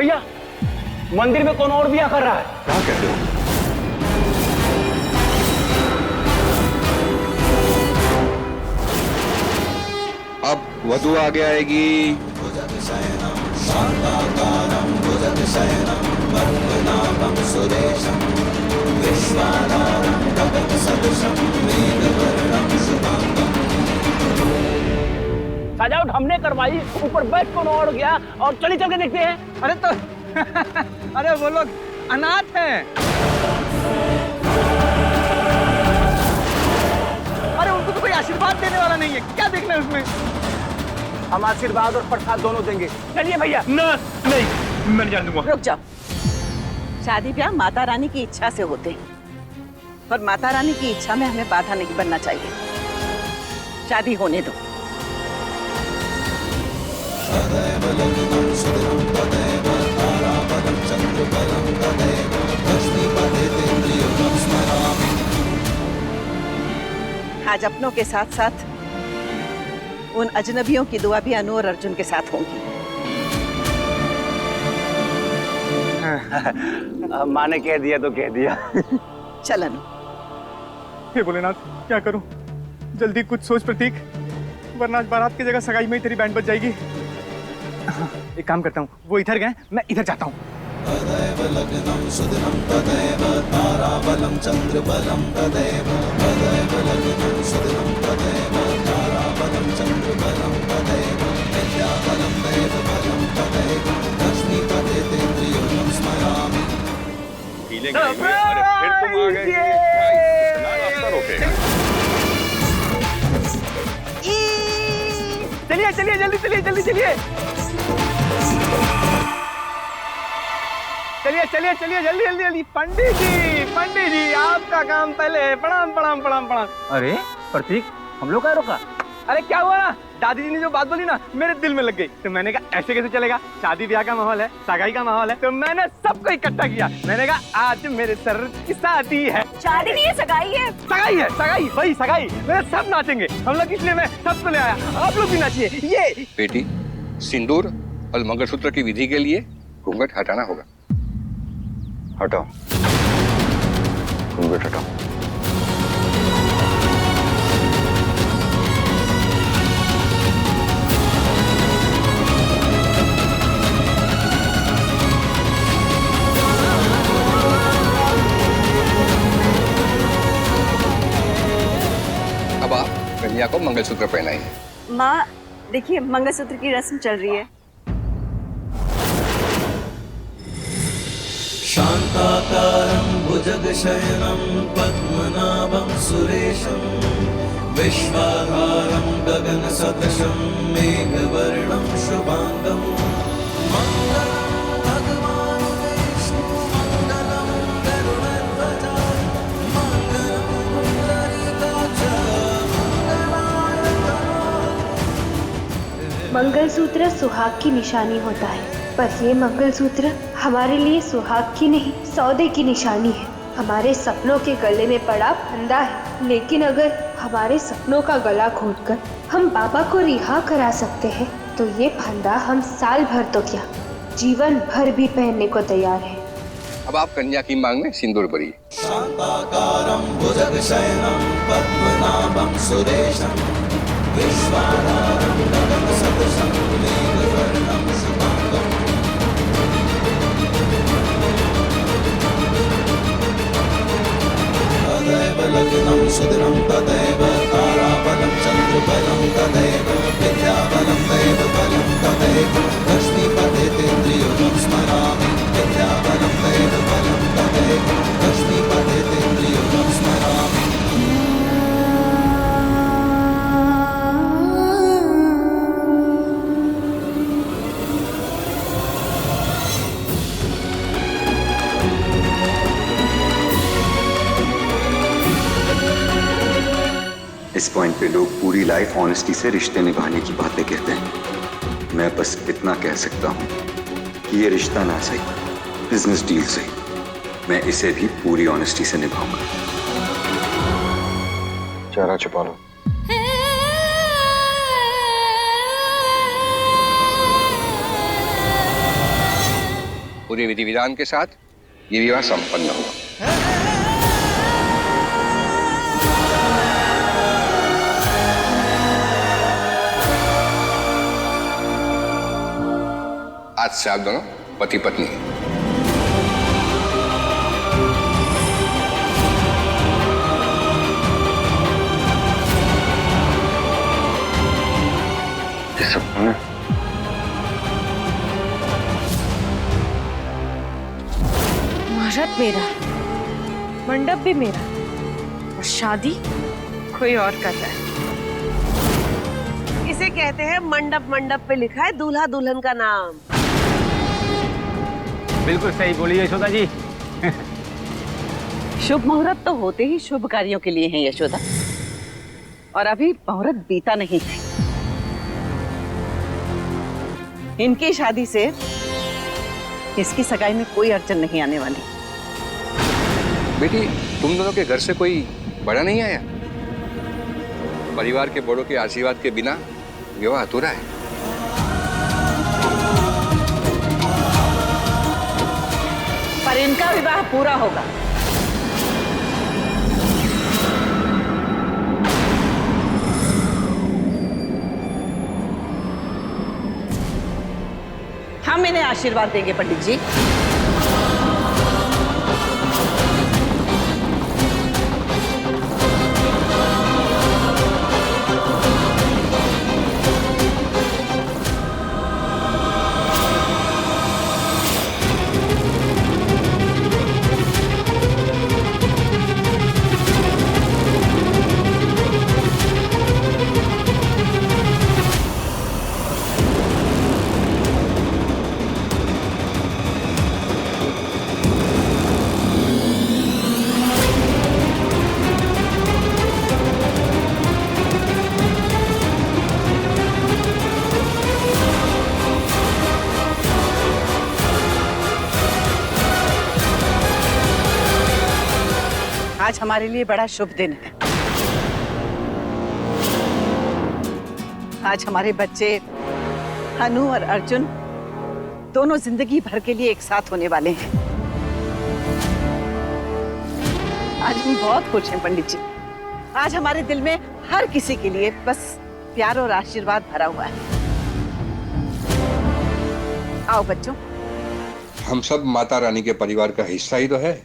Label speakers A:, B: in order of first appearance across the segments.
A: भैया मंदिर में कौन और बिया कर रहा है?
B: क्या कह रहे हो? अब वधू आगे आएगी।
A: सजावट हमने करवाई, ऊपर बैठ कौन और गया, और चल के देखते हैं।
C: अरे तो अरे वो लोग अनाथ हैं। अरे उनको तो कोई आशीर्वाद देने वाला नहीं है, क्या देखना है उसमें?
A: हम आशीर्वाद और प्रसाद दोनों देंगे। चलिए भैया।
B: नहीं, मैं नहीं जाने दूंगा।
D: रुक जाओ। शादी ब्याह माता रानी की इच्छा से होते हैं, पर माता रानी की इच्छा में हमें बाधा नहीं बनना चाहिए। शादी होने दो। आज अपनों के साथ साथ उन अजनबियों की दुआ भी अनु और अर्जुन के साथ होंगी।
A: माँ ने कह दिया तो कह दिया।
D: चल अनु।
C: हे भोलेनाथ, क्या करूं? जल्दी कुछ सोच प्रतीक, वरना आज बारात की जगह सगाई में ही तेरी बैंड बज जाएगी। एक काम करता हूँ, वो इधर गए, मैं इधर जाता हूँ।
B: अरे फिर तुम आ गए। रास्ता रोकेगा।
A: चलिए चलिए जल्दी चलिए जल्दी चलिए चलिए चलिए चलिए जल्दी जल्दी जल्दी। पंडित जी आपका काम पहले। प्रणाम प्रणाम प्रणाम प्रणाम।
C: अरे प्रतीक, हम लोग का रोका?
A: अरे क्या हुआ ना, दादी जी ने जो बात बोली ना मेरे दिल में लग गई। तो मैंने कहा ऐसे कैसे चलेगा, शादी ब्याह का माहौल है, सगाई का माहौल है, तो मैंने सबको इकट्ठा किया। मैंने कहा आज मेरे सर की शादी है।
D: शादी नहीं है, सगाई है।
A: सगाई है, सगाई, वही सगाई। मेरे सब नाचेंगे हम लोग, इसलिए मैं सबको ले आया। आप लोग भी नाचिए। ये
B: बेटी, सिंदूर और मंगलसूत्र की विधि के लिए घूंघट हटाना होगा। हटाओ घूंघट, हटाओ। अब आप कन्या को मंगलसूत्र पहनाइए।
D: माँ देखिए, मंगलसूत्र की रस्म चल रही है।
E: शांताकारं भुजगशयनं पद्मनाभं सुरेशं विश्वाधारं गगनसदृशं मेघवर्णं शुभांगं मंगलं भगवान् विष्णु मंगलं गरुडध्वज मंगलं पुंडरीकाक्ष मंगलाय तनोहरि।
F: मंगलसूत्र सुहाग की निशानी होता है, पर ये मंगलसूत्र हमारे लिए सुहाग की नहीं, सौदे की निशानी है। हमारे सपनों के गले में पड़ा फंदा है, लेकिन अगर हमारे सपनों का गला घोंटकर हम बाबा को रिहा करा सकते हैं, तो ये फंदा हम साल भर तो क्या, जीवन भर भी पहनने को तैयार है।
B: अब आप कन्या की मांग में सिंदूर भरिए।
E: शांताकारं भुजगशयनं पद्मनाभं सुरेशं विश्वाधारं गगनसदृशं मेघवर्णं शुभांगं तदैव लग्नं सुदिनं तदैव ताराबलं चन्द्रबलं तदैव विद्याबलं दैवबलं तदैव लक्ष्मीपतेन्द्रियोगं स्मरामि विद्याबलं दैवबलं तदैव लक्ष्मीपतेन्द्रियोगं स्मरामि।
G: इस पॉइंट पे लोग पूरी लाइफ ऑनेस्टी से रिश्ते निभाने की बातें कहते हैं। मैं बस इतना कह सकता हूँ कि ये रिश्ता ना सही, बिजनेस डील सही, मैं इसे भी पूरी ऑनेस्टी से निभाऊंगा।
B: चेहरा छुपा लो। पूरे विधि विधान के साथ ये विवाह संपन्न हुआ। आज से आप दोनों पति पत्नी हैं।
H: मुहूर्त मेरा, मंडप भी मेरा और शादी कोई और कर रहा है।
I: इसे कहते हैं मंडप, मंडप पे लिखा है दूल्हा दुल्हन का नाम।
A: बिल्कुल सही बोली यशोदा जी।
D: शुभ मुहूर्त तो होते ही शुभ कार्यों के लिए हैं यशोदा, और अभी मुहूर्त बीता नहीं है। इनकी शादी से इसकी सगाई में कोई अड़चन नहीं आने वाली।
B: बेटी, तुम दोनों के घर से कोई बड़ा नहीं आया? परिवार के बड़ों के आशीर्वाद के बिना विवाह अधूरा है।
D: पर इनका विवाह पूरा होगा। हम इन्हें आशीर्वाद देंगे पंडित जी। आज हमारे लिए बड़ा शुभ दिन है। आज हमारे बच्चे अनु और अर्जुन दोनों जिंदगी भर के लिए एक साथ होने वाले हैं। आज हम बहुत खुश हैं पंडित जी। आज हमारे दिल में हर किसी के लिए बस प्यार और आशीर्वाद भरा हुआ है। आओ बच्चों।
B: हम सब माता रानी के परिवार का हिस्सा ही तो है।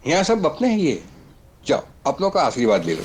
B: यहाँ सब अपने ही है। जाओ, अपनों का आशीर्वाद ले लो।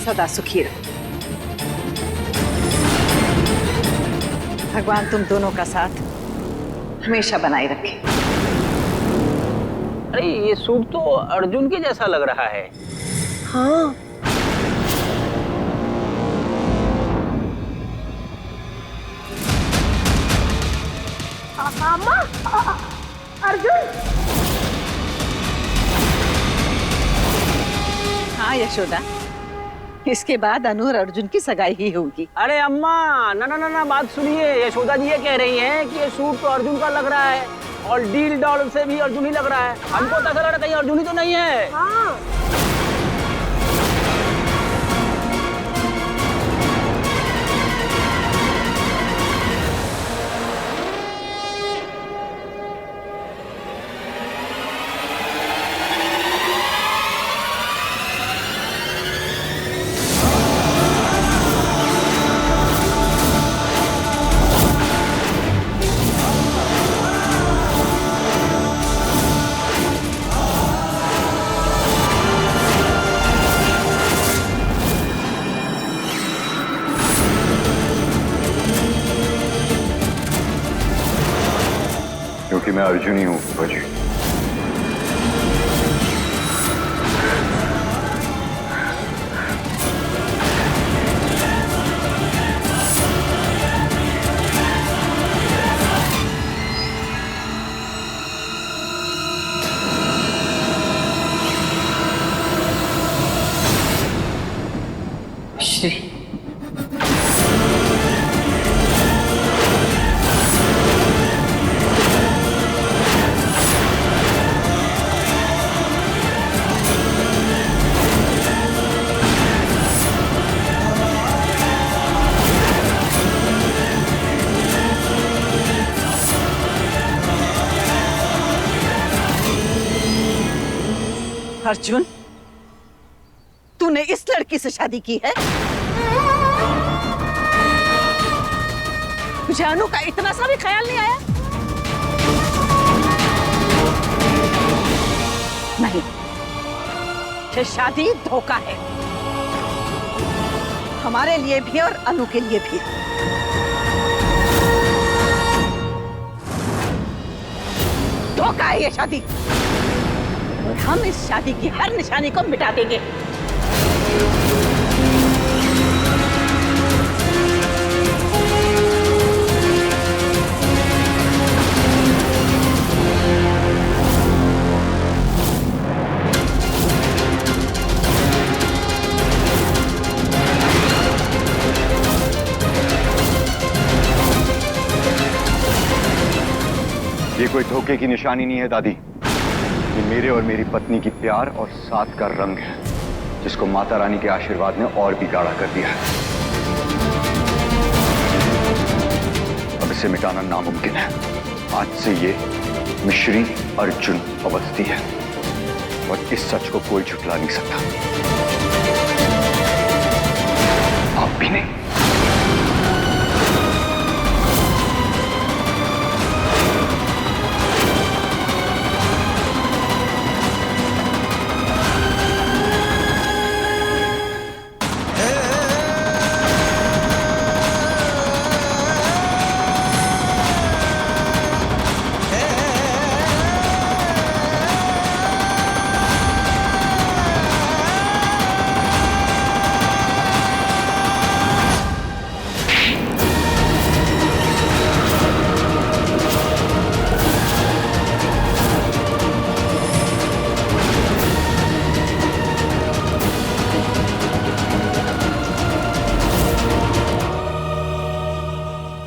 D: सदा सुखी रहो। भगवान तुम दोनों का साथ हमेशा बनाए रखे।
J: अरे ये सूट तो अर्जुन के जैसा लग रहा है।
I: हाँ,
H: अम्मा, अर्जुन।
D: हाँ यशोदा, इसके बाद अनु और अर्जुन की सगाई ही होगी।
J: अरे अम्मा, ना ना ना ना, बात सुनिए। यशोदा जी ये कह रही हैं कि ये सूट तो अर्जुन का लग रहा है और डील डॉल से भी अर्जुन ही लग रहा है। हमको तो ऐसा लग रहा है कहीं अर्जुन ही तो नहीं है।
I: हाँ।
G: मैं अर्जुन ही हूँ फूफा जी।
D: श्री अर्जुन, तूने इस लड़की से शादी की है? तुझे अनु का इतना सा भी ख्याल नहीं आया? नहीं, ये शादी धोखा है, हमारे लिए भी और अनु के लिए भी। धोखा है ये शादी, और हम इस शादी की हर निशानी को मिटा देंगे।
G: ये कोई धोखे की निशानी नहीं है दादी, ये मेरे और मेरी पत्नी की प्यार और साथ का रंग है, जिसको माता रानी के आशीर्वाद ने और भी गाढ़ा कर दिया है। अब इसे मिटाना नामुमकिन है। आज से ये मिश्री अर्जुन अवस्थी है, और इस सच को कोई झुठला नहीं सकता, आप भी नहीं।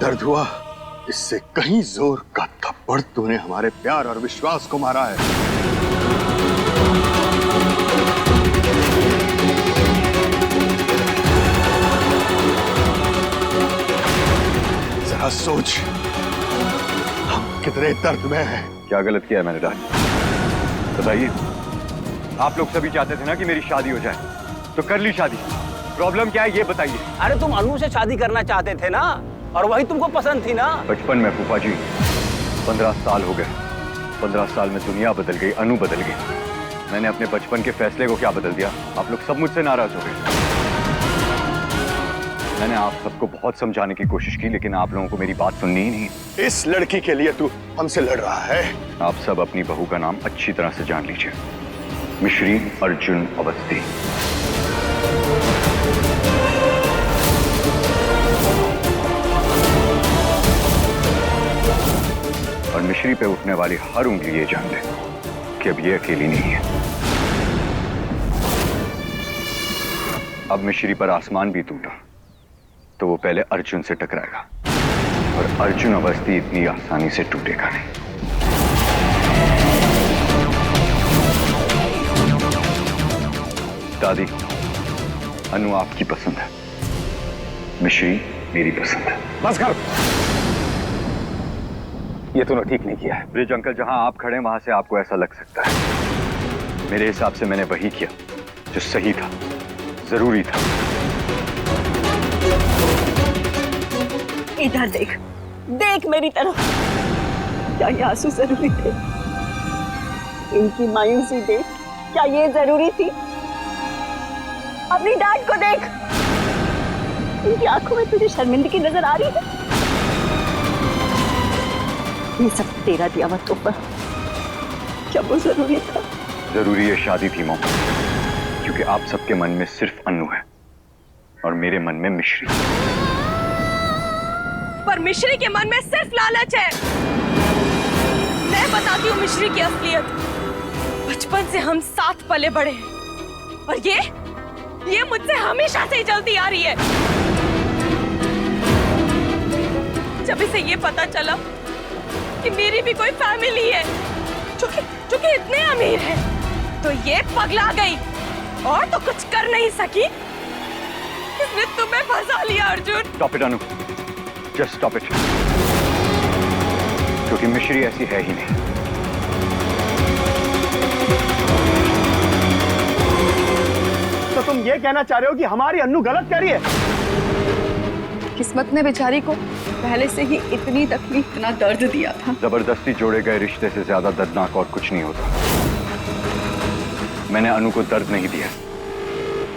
K: दर्द हुआ, इससे कहीं जोर का थप्पड़ तूने हमारे प्यार और विश्वास को मारा है। जरा सोच, हम कितने दर्द में हैं।
G: क्या गलत किया है मैंने डैड? बताइए। आप लोग सभी चाहते थे ना कि मेरी शादी हो जाए, तो कर ली शादी। प्रॉब्लम क्या है ये बताइए।
J: अरे तुम अनु से शादी करना चाहते थे ना, और वही तुमको पसंद थी ना।
G: बचपन में फूफा जी, 15 साल हो गए। 15 साल में दुनिया बदल गई, अनु बदल गई। मैंने अपने बचपन के फैसले को क्या बदल दिया? आप लोग सब मुझसे नाराज हो गए। मैंने आप सबको बहुत समझाने की कोशिश की, लेकिन आप लोगों को मेरी बात सुननी ही नहीं।
K: इस लड़की के लिए तू हमसे लड़ रहा है।
G: आप सब अपनी बहू का नाम अच्छी तरह से जान लीजिए, मिश्री अर्जुन अवस्थी। और मिश्री पे उठने वाली हर उंगली ये जान ले कि अब ये अकेली नहीं है। अब मिश्री पर आसमान भी टूटा तो वो पहले अर्जुन से टकराएगा, और अर्जुन अवस्थी इतनी आसानी से टूटेगा नहीं। दादी, अनु आपकी पसंद है, मिश्री मेरी पसंद है।
K: बस कर, ये तूने ठीक नहीं किया है।
G: ब्रिज अंकल, जहां आप खड़े वहां से आपको ऐसा लग सकता है। मेरे हिसाब से मैंने वही किया जो सही था, जरूरी था।
D: इधर देख, देख मेरी तरफ। क्या ये आंसू जरूरी थे? इनकी मायूसी देख, क्या ये जरूरी थी? अपनी डैड को देख, इनकी आंखों में तुझे शर्मिंदगी नजर आ रही है? ये सब तेरा दिया हुआ तोहफा क्या वो जरूरी था?
G: जरूरी ये शादी थी मॉम, क्योंकि आप सबके मन में सिर्फ अन्नू है और मेरे मन में मिश्री।
H: पर मिश्री के मन में सिर्फ लालच है। मैं बताती हूँ मिश्री की असलियत। बचपन से हम साथ पले बड़े हैं और ये मुझसे हमेशा से ही जलती आ रही है। जब इसे ये पता चला कि मेरी भी कोई फैमिली है जो कि इतने अमीर है, तो ये पगला गई और तो कुछ कर नहीं सकी। इसने तुम्हें फंसा लिया Arjun.
G: Stop it Anu, just stop it, क्योंकि मिश्री ऐसी है ही नहीं।
C: तो तुम ये कहना चाह रहे हो कि हमारी अन्नू गलत कह रही है?
H: किस्मत ने बेचारी को पहले से ही इतनी तकलीफ, इतना दर्द दिया था।
G: जबरदस्ती जोड़े गए रिश्ते से ज्यादा दर्दनाक और कुछ नहीं होता। मैंने अनु को दर्द नहीं दिया,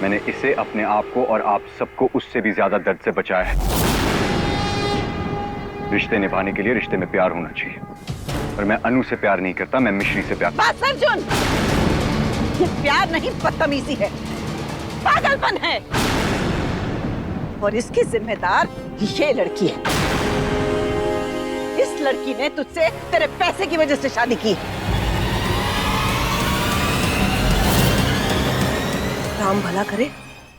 G: मैंने इसे, अपने आप को और आप सबको उससे भी ज्यादा दर्द से बचाया है। रिश्ते निभाने के लिए रिश्ते में प्यार होना चाहिए, और मैं अनु से प्यार नहीं करता, मैं मिश्री से प्यार।
D: बस अर्जुन, ये प्यार नहीं बदतमीजी है, पागलपन है, और इसकी जिम्मेदार ये लड़की है। इस लड़की ने तुझसे तेरे पैसे की वजह से शादी की।
I: राम भला करे।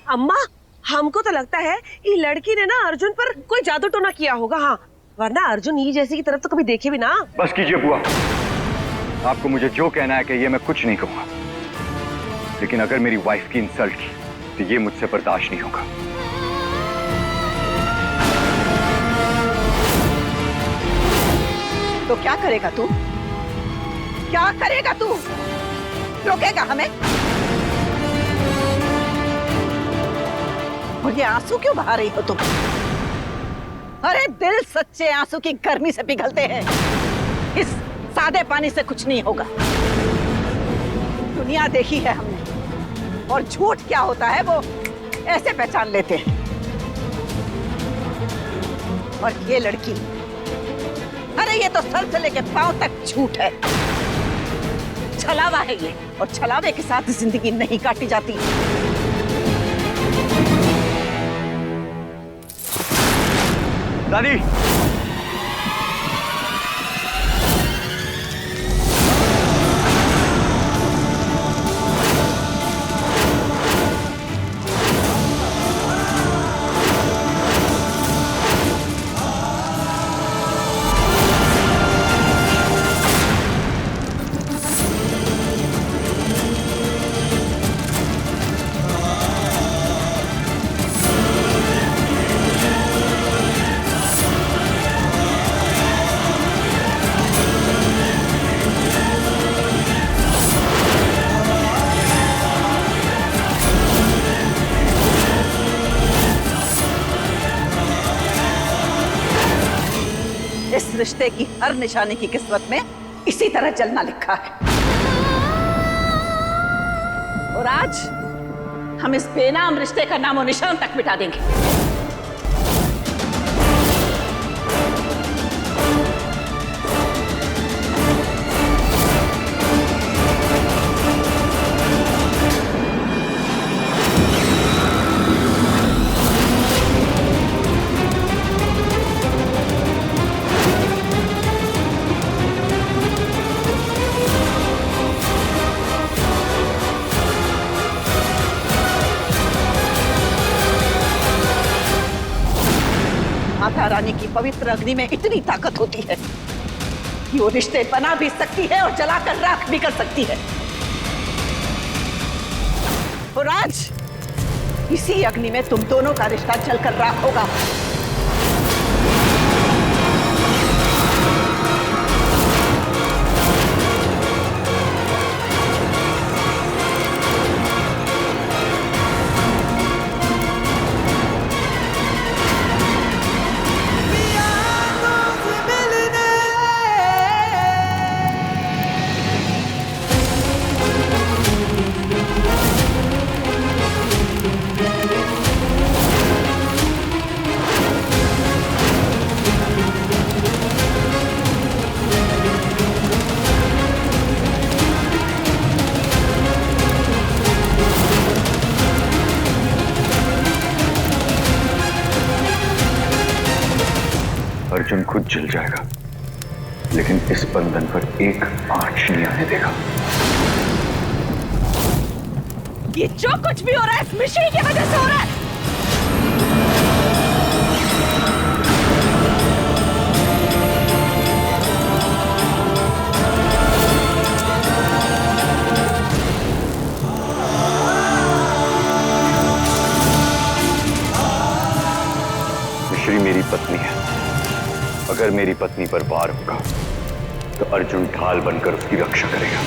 I: अम्मा, हमको तो लगता है ये लड़की ने ना अर्जुन पर कोई जादू टोना किया होगा। हाँ, वरना अर्जुन ये जैसी की तरफ तो कभी देखे भी ना।
G: बस कीजिए बुआ, आपको मुझे जो कहना है कि ये मैं कुछ नहीं कहूंगा, लेकिन अगर मेरी वाइफ की इंसल्ट की तो ये मुझसे बर्दाश्त नहीं होगा।
D: तो क्या करेगा तू? क्या करेगा तू? रोकेगा हमें? और ये आंसू क्यों बहा रही हो तुम? अरे दिल सच्चे आंसू की गर्मी से पिघलते हैं, इस सादे पानी से कुछ नहीं होगा। दुनिया देखी है हमने, और झूठ क्या होता है वो ऐसे पहचान लेते हैं। और ये लड़की, अरे ये तो सर से लेके पांव तक झूठ है, छलावा है ये, और छलावे के साथ जिंदगी नहीं काटी जाती।
A: दादी,
D: इस रिश्ते की हर निशानी की किस्मत में इसी तरह जलना लिखा है, और आज हम इस बेनाम रिश्ते का नामो निशान तक मिटा देंगे। माता रानी की पवित्र अग्नि में इतनी ताकत होती है कि वो रिश्ते बना भी सकती है और जलाकर राख भी कर सकती है, और आज इसी अग्नि में तुम दोनों का रिश्ता जलकर राख होगा।
G: अर्जुन खुद जल जाएगा, लेकिन इस बंधन पर एक आंच नहीं आने देगा।
H: ये जो कुछ भी हो रहा है इस मिश्री की वजह से हो रहा है।
G: मिश्री मेरी पत्नी है। अगर मेरी पत्नी पर वार होगा तो अर्जुन ढाल बनकर उसकी रक्षा करेगा।